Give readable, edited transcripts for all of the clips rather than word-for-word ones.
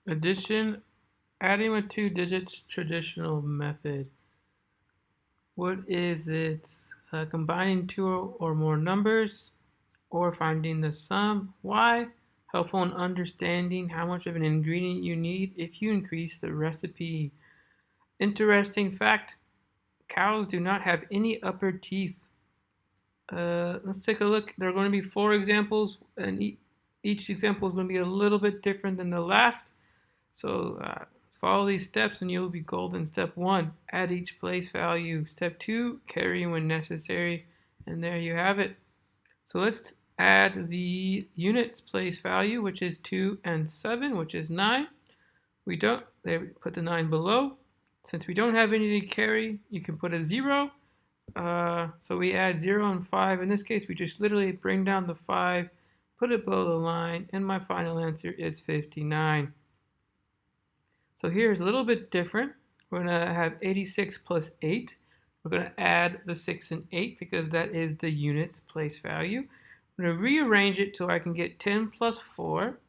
Addition, adding with 2 digits, traditional method. What is it? Combining 2 or more numbers or finding the sum. Why? Helpful in understanding how much of an ingredient you need if you increase the recipe. Interesting fact, cows do not have any upper teeth. Let's take a look. There are going to be 4 examples, and each example is going to be a little bit different than the last. So follow these steps and you'll be golden. Step 1, add each place value. Step 2, carry when necessary. And there you have it. So let's add the units place value, which is 2 and 7, which is 9. We don't, there, put the 9 below. Since we don't have any to carry, you can put a 0. So we add 0 and 5. In this case, we just literally bring down the 5, put it below the line, and my final answer is 59. So here's a little bit different. We're going to have 86 plus 8. We're going to add the 6 and 8 because that is the units place value. I'm going to rearrange it so I can get 10 plus 4.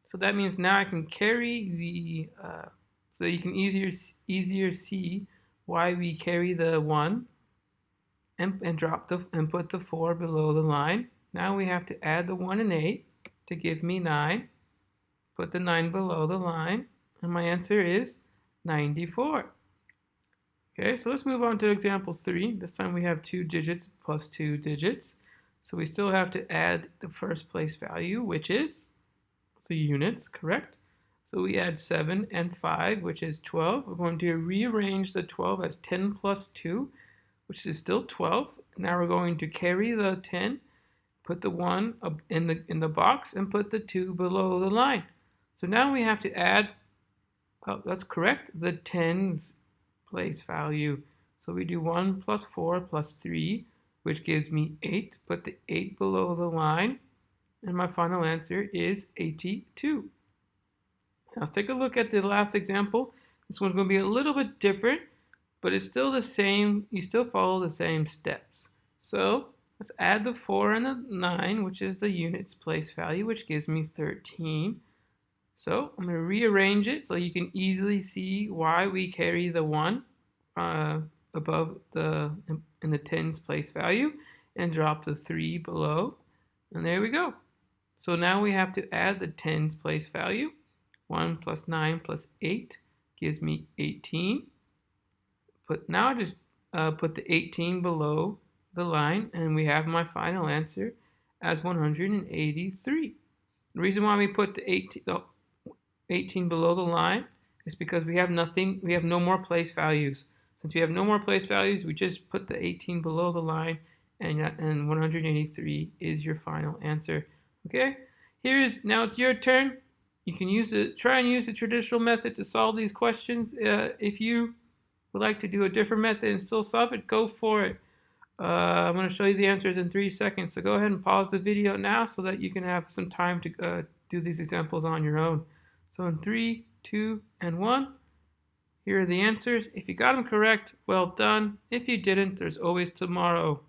So that means now I can carry the, so you can easier see why we carry the 1 and drop and put the 4 below the line. Now we have to add the 1 and 8 to give me 9. Put the 9 below the line. And my answer is 94. Okay, so let's move on to example 3. This time we have 2 digits plus 2 digits. So we still have to add the first place value, which is the units, correct? So we add 7 and 5, which is 12. We're going to rearrange the 12 as 10 plus 2, which is still 12. Now we're going to carry the 10, put the 1 in the box, and put the 2 below the line. So now we have to add, oh, that's correct, the 10's place value. So we do 1 plus 4 plus 3, which gives me 8. Put the 8 below the line, and my final answer is 82. Now let's take a look at the last example. This one's going to be a little bit different, but it's still the same. You still follow the same steps. So let's add the 4 and the 9, which is the units place value, which gives me 13. So I'm going to rearrange it so you can easily see why we carry the 1 above in the 10's place value and drop the 3 below. And there we go. So now we have to add the 10's place value. 1 plus 9 plus 8 gives me 18. Now I just put the 18 below the line, and we have my final answer as 183. The reason why we put the 18 below the line is because we have no more place values. Since we have no more place values, we just put the 18 below the line, and 183 is your final answer. Okay, now it's your turn. You can try and use the traditional method to solve these questions. If you would like to do a different method and still solve it, go for it. I'm going to show you the answers in 3 seconds. So go ahead and pause the video now so that you can have some time to do these examples on your own. So in 3, 2, and 1, here are the answers. If you got them correct, well done. If you didn't, there's always tomorrow.